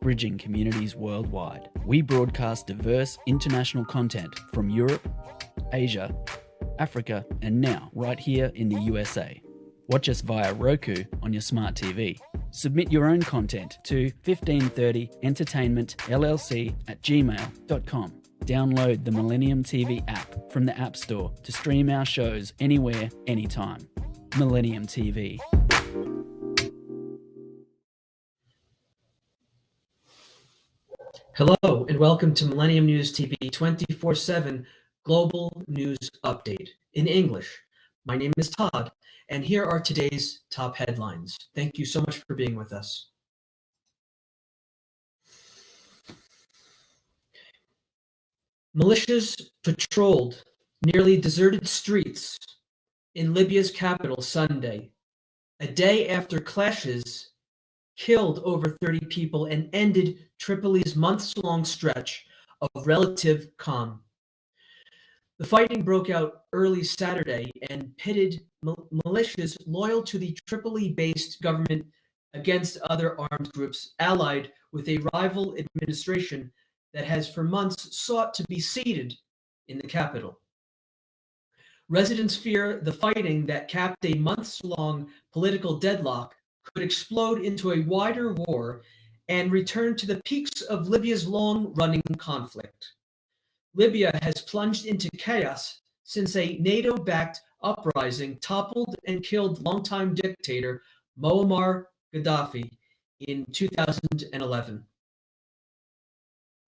bridging communities worldwide. We broadcast diverse international content from Europe, Asia, Africa, and now right here in the USA. Watch us via Roku on your smart TV. Submit your own content to 1530entertainmentllc@gmail.com. Download the Millennium TV app from the App Store to stream our shows anywhere, anytime. Millennium TV. Hello and welcome to Millennium News TV 24/7 Global News Update in English. My name is Todd, and here are today's top headlines. Thank you so much for being with us. Militias patrolled nearly deserted streets in Libya's capital Sunday, a day after clashes killed over 30 people and ended Tripoli's months-long stretch of relative calm. The fighting broke out early Saturday and pitted militias loyal to the Tripoli-based government against other armed groups allied with a rival administration that has for months sought to be seated in the capital. Residents fear the fighting that capped a months-long political deadlock could explode into a wider war and return to the peaks of Libya's long-running conflict. Libya has plunged into chaos since a NATO-backed uprising toppled and killed longtime dictator Muammar Gaddafi in 2011.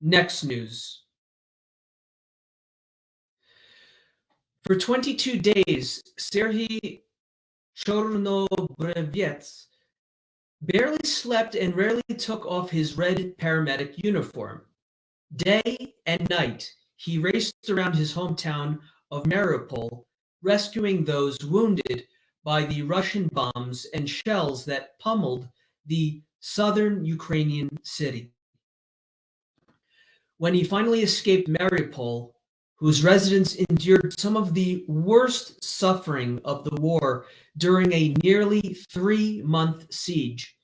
Next news. For 22 days, Serhiy Chornobrevets barely slept and rarely took off his red paramedic uniform. Day and night, he raced around his hometown of Mariupol, rescuing those wounded by the Russian bombs and shells that pummeled the southern Ukrainian city. When he finally escaped Mariupol, whose residents endured some of the worst suffering of the war during a nearly 3-month siege,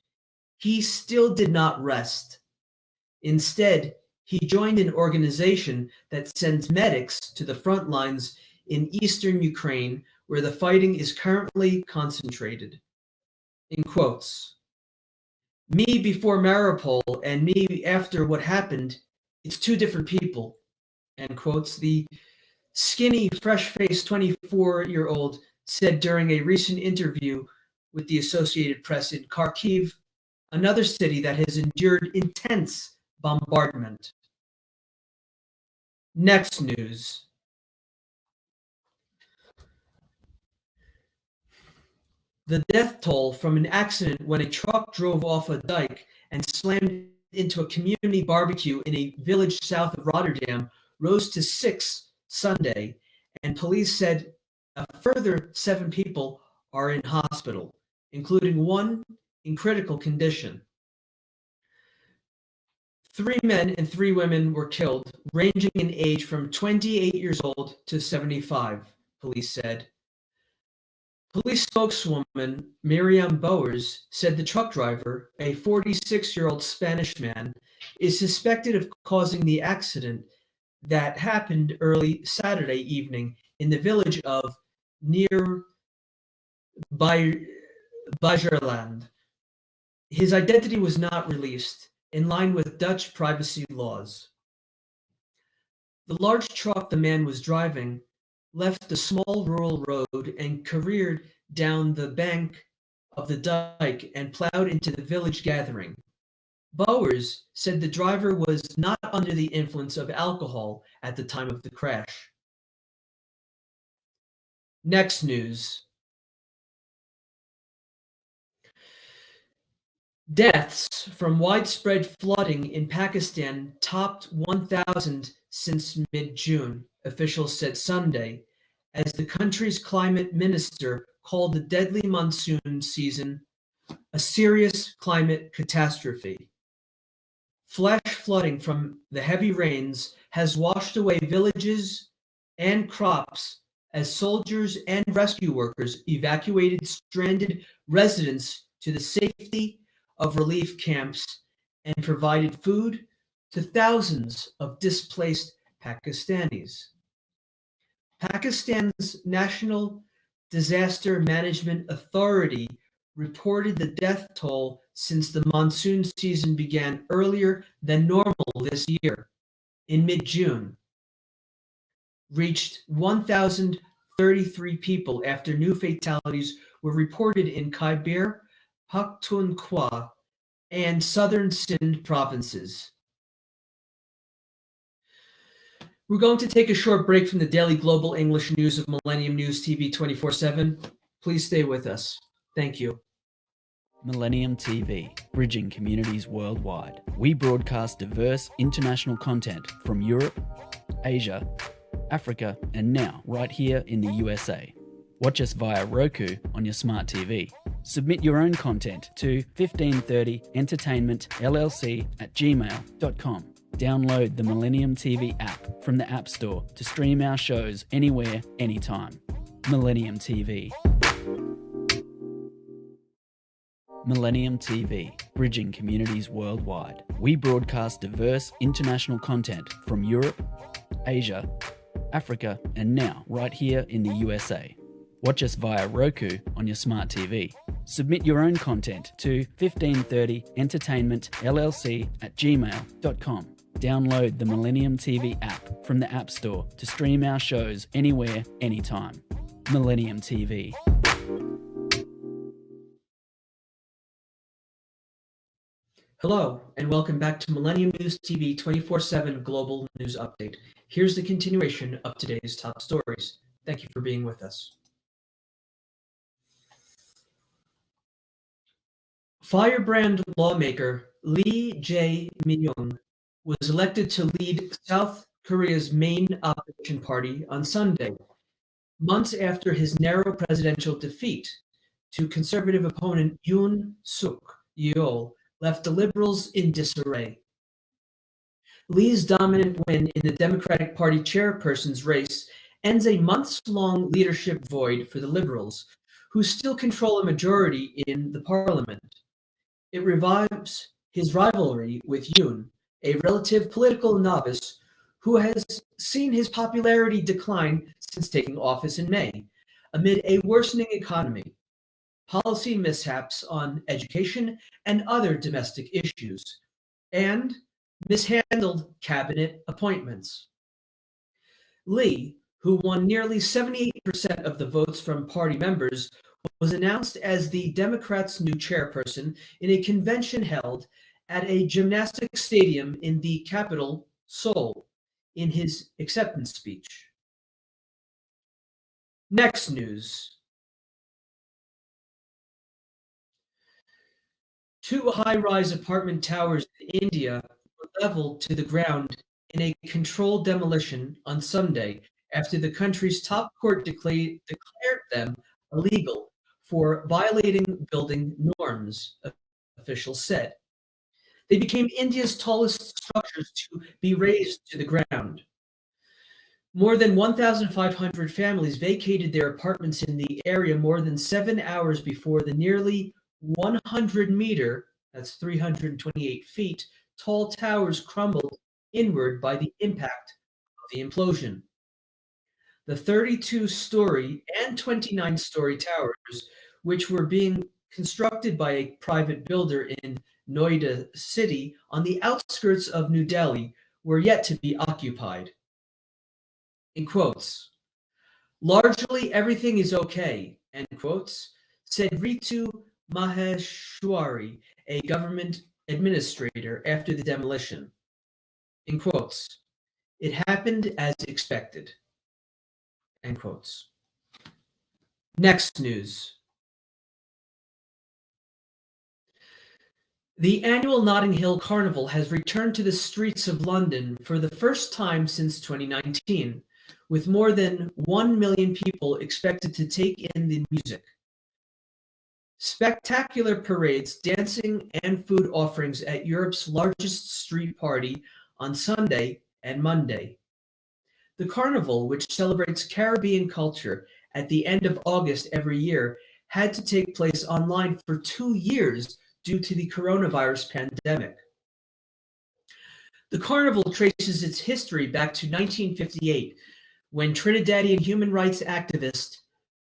he still did not rest. Instead, he joined an organization that sends medics to the front lines in eastern Ukraine, where the fighting is currently concentrated. In quotes, "Me before Mariupol and me after what happened, it's two different people," end quotes, the skinny, fresh-faced 24-year-old said during a recent interview with the Associated Press in Kharkiv, another city that has endured intense bombardment. Next news. The death toll from an accident when a truck drove off a dike and slammed into a community barbecue in a village south of Rotterdam rose to 6 Sunday, and police said a further 7 people are in hospital, including one in critical condition. 3 men and 3 women were killed, ranging in age from 28 years old to 75, police said. Police spokeswoman Miriam Bowers said the truck driver, a 46-year-old Spanish man, is suspected of causing the accident that happened early Saturday evening in the village of near Bajerland. His identity was not released, in line with Dutch privacy laws. The large truck the man was driving left a small rural road and careered down the bank of the dike and plowed into the village gathering. Bowers said the driver was not under the influence of alcohol at the time of the crash. Next news. Deaths from widespread flooding in Pakistan topped 1,000 since mid-June, officials said Sunday, as the country's climate minister called the deadly monsoon season a serious climate catastrophe. Flash flooding from the heavy rains has washed away villages and crops as soldiers and rescue workers evacuated stranded residents to the safety of relief camps and provided food to thousands of displaced Pakistanis. Pakistan's National Disaster Management Authority reported the death toll since the monsoon season began earlier than normal this year, in mid-June, reached 1,033 people after new fatalities were reported in Khyber Pakhtunkhwa and southern Sindh provinces. We're going to take a short break from the daily global English news of Millennium News TV 24/7. Please stay with us. Thank you. Millennium TV, bridging communities worldwide. We broadcast diverse international content from Europe, Asia, Africa, and now right here in the USA. Watch us via Roku on your smart TV. Submit your own content to 1530entertainmentllc@gmail.com. Download the Millennium TV app from the App Store to stream our shows anywhere, anytime. Millennium TV. Millennium TV, bridging communities worldwide. We broadcast diverse international content from Europe, Asia, Africa, and now right here in the USA. Watch us via Roku on your smart TV. Submit your own content to 1530entertainmentllc@gmail.com. Download the Millennium TV app from the App Store to stream our shows anywhere, anytime. Millennium TV. Hello, and welcome back to Millennium News TV 24/7 Global News Update. Here's the continuation of today's top stories. Thank you for being with us. Firebrand lawmaker Lee Jae-myung was elected to lead South Korea's main opposition party on Sunday, months after his narrow presidential defeat to conservative opponent Yoon Suk-yeol left the Liberals in disarray. Lee's dominant win in the Democratic Party chairperson's race ends a months-long leadership void for the Liberals, who still control a majority in the parliament. It revives his rivalry with Yoon, a relative political novice who has seen his popularity decline since taking office in May, amid a worsening economy, policy mishaps on education and other domestic issues, and mishandled cabinet appointments. Lee, who won nearly 78% of the votes from party members, was announced as the Democrats' new chairperson in a convention held at a gymnastics stadium in the capital, Seoul, in his acceptance speech. Next news. Two high-rise apartment towers in India were leveled to the ground in a controlled demolition on Sunday after the country's top court declared them illegal for violating building norms, officials said. They became India's tallest structures to be razed to the ground. More than 1,500 families vacated their apartments in the area more than 7 hours before the nearly 100-meter, that's 328 feet, tall towers crumbled inward by the impact of the implosion. The 32-story and 29-story towers, which were being constructed by a private builder in Noida City on the outskirts of New Delhi, were yet to be occupied. In quotes, "Largely everything is okay," end quotes, said Ritu Maheshwari, a government administrator, after the demolition. In quotes, "It happened as expected." End quotes. Next news. The annual Notting Hill Carnival has returned to the streets of London for the first time since 2019, with more than 1 million people expected to take in the music. Spectacular parades, dancing, and food offerings at Europe's largest street party on Sunday and Monday. The carnival, which celebrates Caribbean culture at the end of August every year, had to take place online for 2 years due to the coronavirus pandemic. The carnival traces its history back to 1958, when Trinidadian human rights activist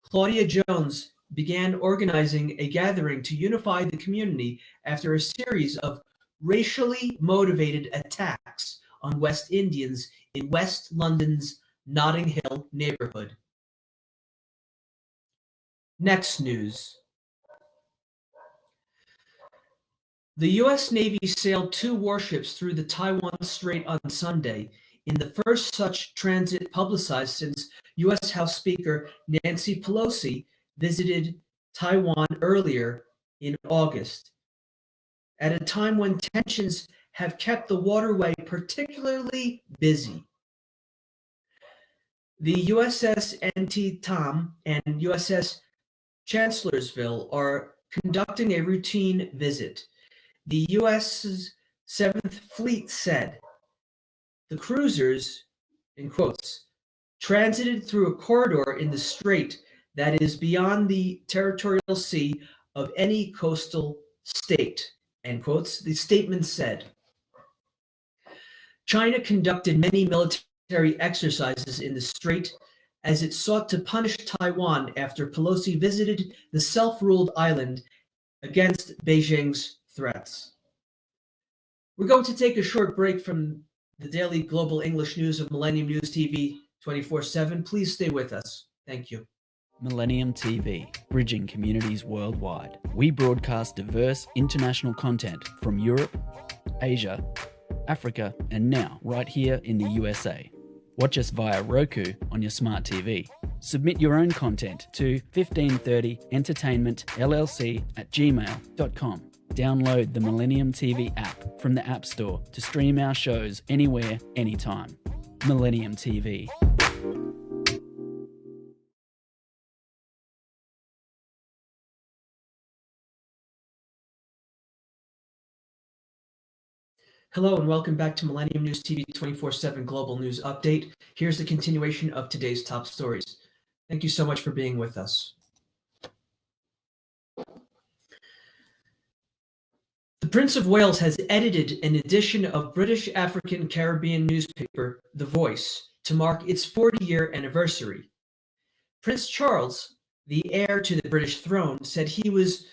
Claudia Jones began organizing a gathering to unify the community after a series of racially motivated attacks on West Indians in West London's Notting Hill neighborhood. Next news. The U.S. Navy sailed 2 warships through the Taiwan Strait on Sunday, in the first such transit publicized since U.S. House Speaker Nancy Pelosi visited Taiwan earlier in August, at a time when tensions have kept the waterway particularly busy. The USS Antietam and USS Chancellorsville are conducting a routine visit. The U.S.'s 7th Fleet said the cruisers, in quotes, transited through a corridor in the strait that is beyond the territorial sea of any coastal state, end quotes, the statement said. China conducted many military exercises in the strait as it sought to punish Taiwan after Pelosi visited the self-ruled island against Beijing's threats. We're going to take a short break from the daily global English news of Millennium News TV 24/7. Please stay with us. Thank you. Millennium TV, bridging communities worldwide. We broadcast diverse international content from Europe, Asia, Africa, and now right here in the USA. Watch us via Roku on your smart TV. Submit your own content to 1530entertainmentllc@gmail.com. Download the Millennium TV app from the App Store to stream our shows anywhere, anytime. Millennium TV. Hello and welcome back to Millennium News TV 24/7 Global News Update. Here's the continuation of today's top stories. Thank you so much for being with us. The Prince of Wales has edited an edition of British African Caribbean newspaper The Voice to mark its 40-year anniversary. Prince Charles, the heir to the British throne, said he was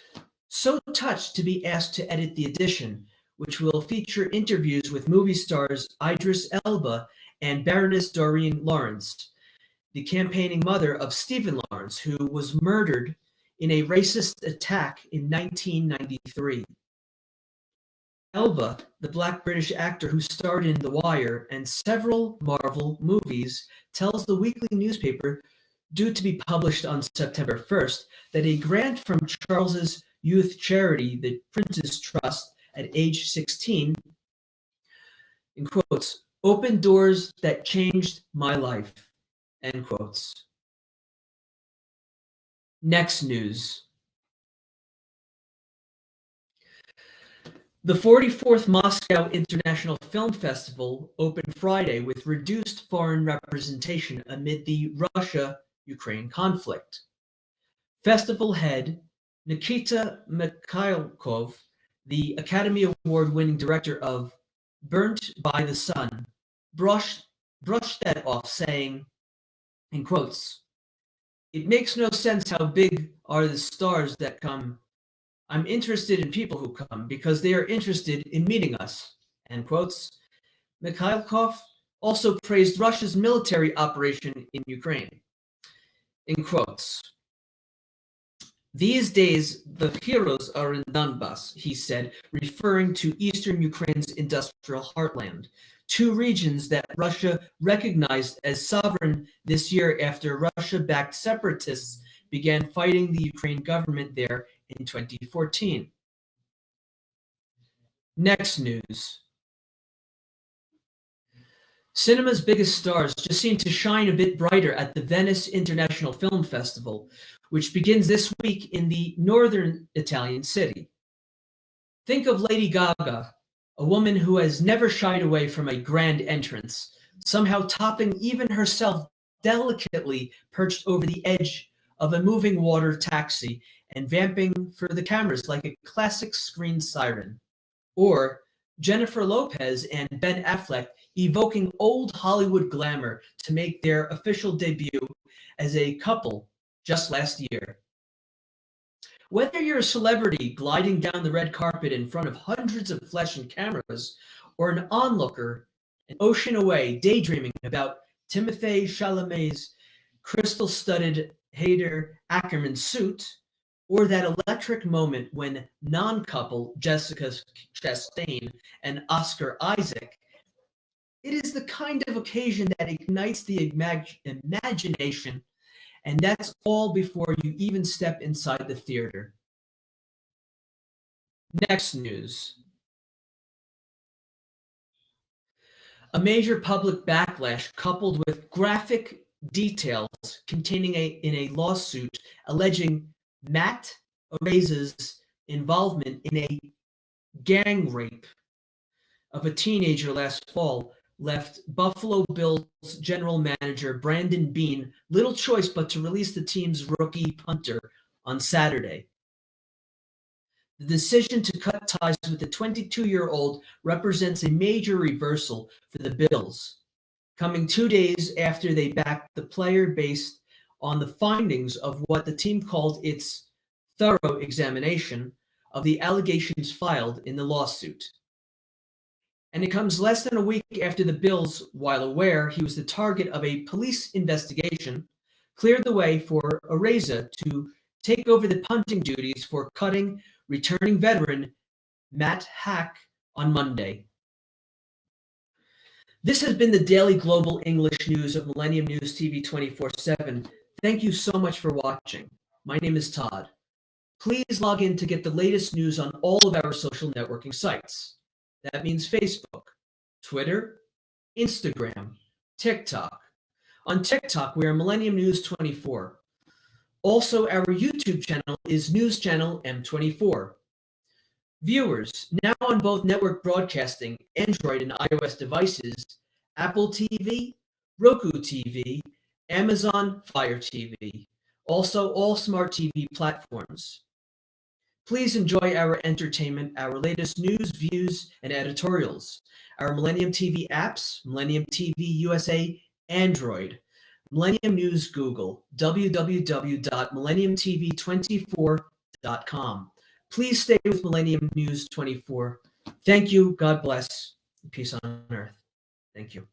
so touched to be asked to edit the edition, which will feature interviews with movie stars Idris Elba and Baroness Doreen Lawrence, the campaigning mother of Stephen Lawrence, who was murdered in a racist attack in 1993. Elba, the Black British actor who starred in The Wire and several Marvel movies, tells the weekly newspaper, due to be published on September 1st, that a grant from Charles's youth charity, the Prince's Trust, at age 16, in quotes, opened doors that changed my life, end quotes. Next news. The 44th Moscow International Film Festival opened Friday with reduced foreign representation amid the Russia-Ukraine conflict. Festival head Nikita Mikhailkov, the Academy Award-winning director of Burnt by the Sun, brushed that off, saying, in quotes, "It makes no sense how big are the stars that come. I'm interested in people who come because they are interested in meeting us," end quotes. Mikhailkov also praised Russia's military operation in Ukraine, in quotes. "These days, the heroes are in Donbass," he said, referring to eastern Ukraine's industrial heartland, 2 regions that Russia recognized as sovereign this year after Russia-backed separatists began fighting the Ukraine government there in 2014. Next news. Cinema's biggest stars just seem to shine a bit brighter at the Venice International Film Festival, which begins this week in the northern Italian city. Think of Lady Gaga, a woman who has never shied away from a grand entrance, somehow topping even herself delicately perched over the edge of a moving water taxi and vamping for the cameras like a classic screen siren. Or Jennifer Lopez and Ben Affleck evoking old Hollywood glamour to make their official debut as a couple just last year. Whether you're a celebrity gliding down the red carpet in front of hundreds of flesh and cameras, or an onlooker an ocean away daydreaming about Timothée Chalamet's crystal-studded Hader Ackerman suit, or that electric moment when non-couple Jessica Chastain and Oscar Isaac, it is the kind of occasion that ignites the imagination, and that's all before you even step inside the theater. Next news. A major public backlash coupled with graphic details containing in a lawsuit alleging Matt Araiza's involvement in a gang rape of a teenager last fall left Buffalo Bills general manager Brandon Beane little choice but to release the team's rookie punter on Saturday. The decision to cut ties with the 22-year-old represents a major reversal for the Bills, coming 2 days after they backed the player based on the findings of what the team called its thorough examination of the allegations filed in the lawsuit. And it comes less than a week after the Bills, while aware he was the target of a police investigation, cleared the way for Araiza to take over the punting duties for cutting returning veteran Matt Hack on Monday. This has been the daily global English news of Millennium News TV 24/7. Thank you so much for watching. My name is Todd. Please log in to get the latest news on all of our social networking sites. That means Facebook, Twitter, Instagram, TikTok. On TikTok, we are Millennium News 24. Also, our YouTube channel is News Channel M24. Viewers, now on both network broadcasting, Android and iOS devices, Apple TV, Roku TV, Amazon Fire TV, also all smart TV platforms. Please enjoy our entertainment, our latest news, views, and editorials, our Millennium TV apps, Millennium TV USA, Android, Millennium News Google, www.millenniumtv24.com. Please stay with Millennium News 24. Thank you. God bless. Peace on earth. Thank you.